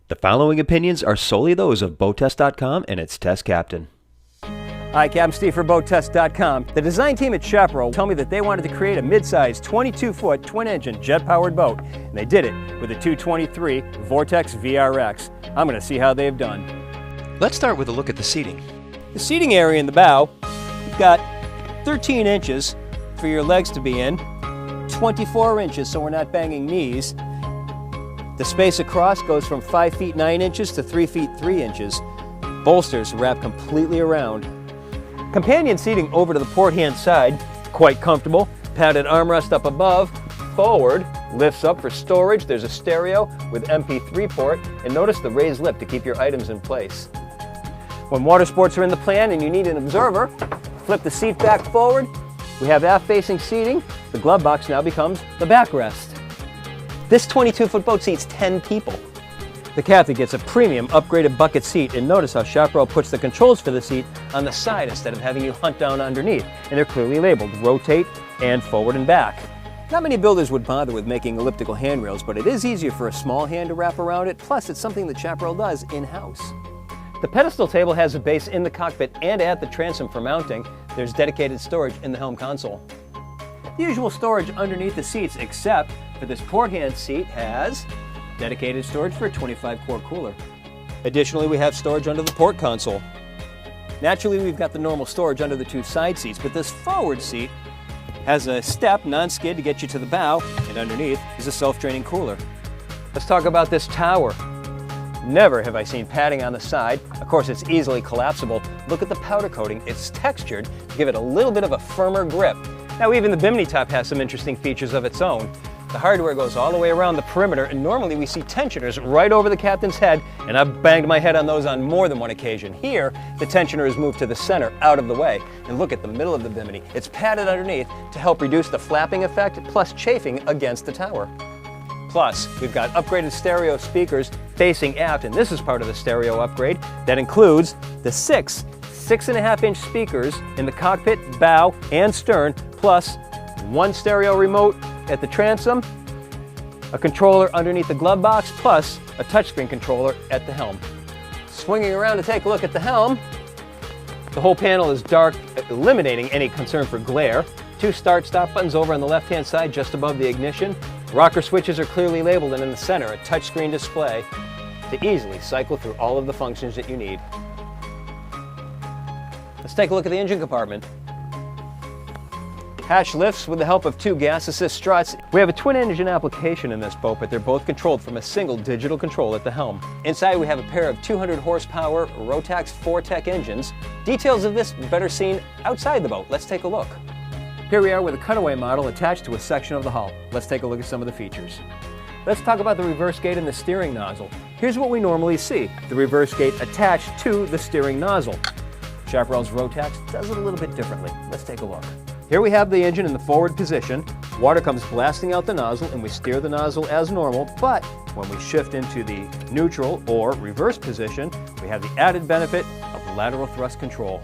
The following opinions are solely those of BoatTest.com and its test captain. Hi, Captain Steve for BoatTest.com. The design team at Chaparral told me that they wanted to create a mid-size 22-foot twin-engine jet-powered boat, and they did it with a 223 Vortex VRX. I'm going to see how they've done. Let's start with a look at the seating. The seating area in the bow, you've got 13 inches for your legs to be in, 24 inches so we're not banging knees. The space across goes from 5 feet 9 inches to 3 feet 3 inches. Bolsters wrap completely around. Companion seating over to the port hand side, quite comfortable. Padded armrest up above. Forward, lifts up for storage. There's a stereo with MP3 port, and notice the raised lip to keep your items in place. When water sports are in the plan and you need an observer, flip the seat back forward. We have aft-facing seating. The glove box now becomes the backrest. This 22-foot boat seats 10 people. The captain gets a premium upgraded bucket seat, and notice how Chaparral puts the controls for the seat on the side instead of having you hunt down underneath, and they're clearly labeled rotate and forward and back. Not many builders would bother with making elliptical handrails, but it is easier for a small hand to wrap around it, plus it's something that Chaparral does in-house. The pedestal table has a base in the cockpit and at the transom for mounting. There's dedicated storage in the helm console. The usual storage underneath the seats, except for this port hand seat, has dedicated storage for a 25-quart cooler. Additionally, we have storage under the port console. Naturally, we've got the normal storage under the two side seats, but this forward seat has a step, non-skid, to get you to the bow, and underneath is a self-draining cooler. Let's talk about this tower. Never have I seen padding on the side. Of course, it's easily collapsible. Look at the powder coating. It's textured to give it a little bit of a firmer grip. Now, even the bimini top has some interesting features of its own. The hardware goes all the way around the perimeter, and normally we see tensioners right over the captain's head, and I've banged my head on those on more than one occasion. Here, the tensioner is moved to the center, out of the way. And look at the middle of the bimini. It's padded underneath to help reduce the flapping effect, plus chafing against the tower. Plus, we've got upgraded stereo speakers facing aft, and this is part of the stereo upgrade. That includes the 6.5-inch speakers in the cockpit, bow, and stern, plus one stereo remote at the transom, a controller underneath the glove box, plus a touchscreen controller at the helm. Swinging around to take a look at the helm, the whole panel is dark, eliminating any concern for glare. Two start-stop buttons over on the left-hand side just above the ignition. Rocker switches are clearly labeled, and in the center, a touchscreen display to easily cycle through all of the functions that you need. Let's take a look at the engine compartment. Hatch lifts with the help of two gas assist struts. We have a twin engine application in this boat, but they're both controlled from a single digital control at the helm. Inside we have a pair of 200 horsepower VRX Vortex engines. Details of this better seen outside the boat. Let's take a look. Here we are with a cutaway model attached to a section of the hull. Let's take a look at some of the features. Let's talk about the reverse gate and the steering nozzle. Here's what we normally see. The reverse gate attached to the steering nozzle. Chaparral's Rotax does it a little bit differently. Let's take a look. Here we have the engine in the forward position. Water comes blasting out the nozzle, and we steer the nozzle as normal, but when we shift into the neutral or reverse position, we have the added benefit of lateral thrust control.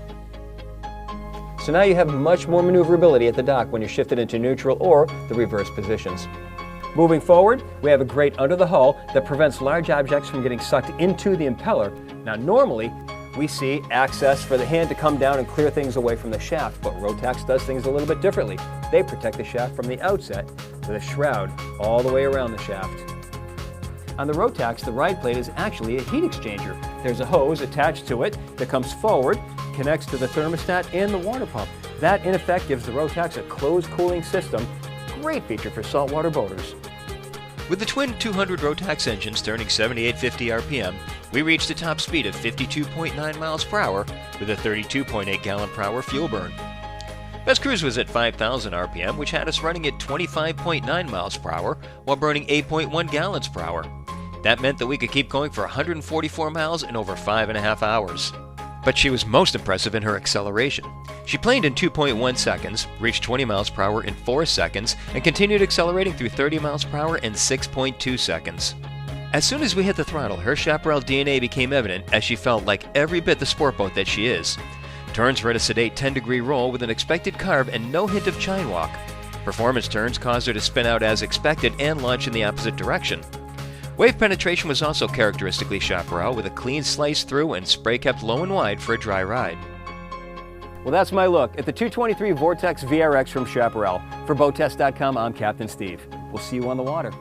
So now you have much more maneuverability at the dock when you're shifted into neutral or the reverse positions. Moving forward, we have a grate under the hull that prevents large objects from getting sucked into the impeller. Now normally, we see access for the hand to come down and clear things away from the shaft, but Rotax does things a little bit differently. They protect the shaft from the outset with a shroud all the way around the shaft. On the Rotax, the ride plate is actually a heat exchanger. There's a hose attached to it that comes forward, connects to the thermostat and the water pump. That, in effect, gives the Rotax a closed cooling system. Great feature for saltwater boaters. With the twin 200 Rotax engines turning 7850 RPM, we reached a top speed of 52.9 miles per hour with a 32.8 gallon per hour fuel burn. Best cruise was at 5,000 RPM, which had us running at 25.9 miles per hour while burning 8.1 gallons per hour. That meant that we could keep going for 144 miles in over 5.5 hours. But she was most impressive in her acceleration. She planed in 2.1 seconds, reached 20 miles per hour in 4 seconds, and continued accelerating through 30 miles per hour in 6.2 seconds. As soon as we hit the throttle, her Chaparral DNA became evident as she felt like every bit the sport boat that she is. Turns were at a sedate 10-degree roll with an expected carve and no hint of chine walk. Performance turns caused her to spin out as expected and launch in the opposite direction. Wave penetration was also characteristically Chaparral, with a clean slice through and spray kept low and wide for a dry ride. Well, that's my look at the 223 Vortex VRX from Chaparral. For BoatTest.com, I'm Captain Steve. We'll see you on the water.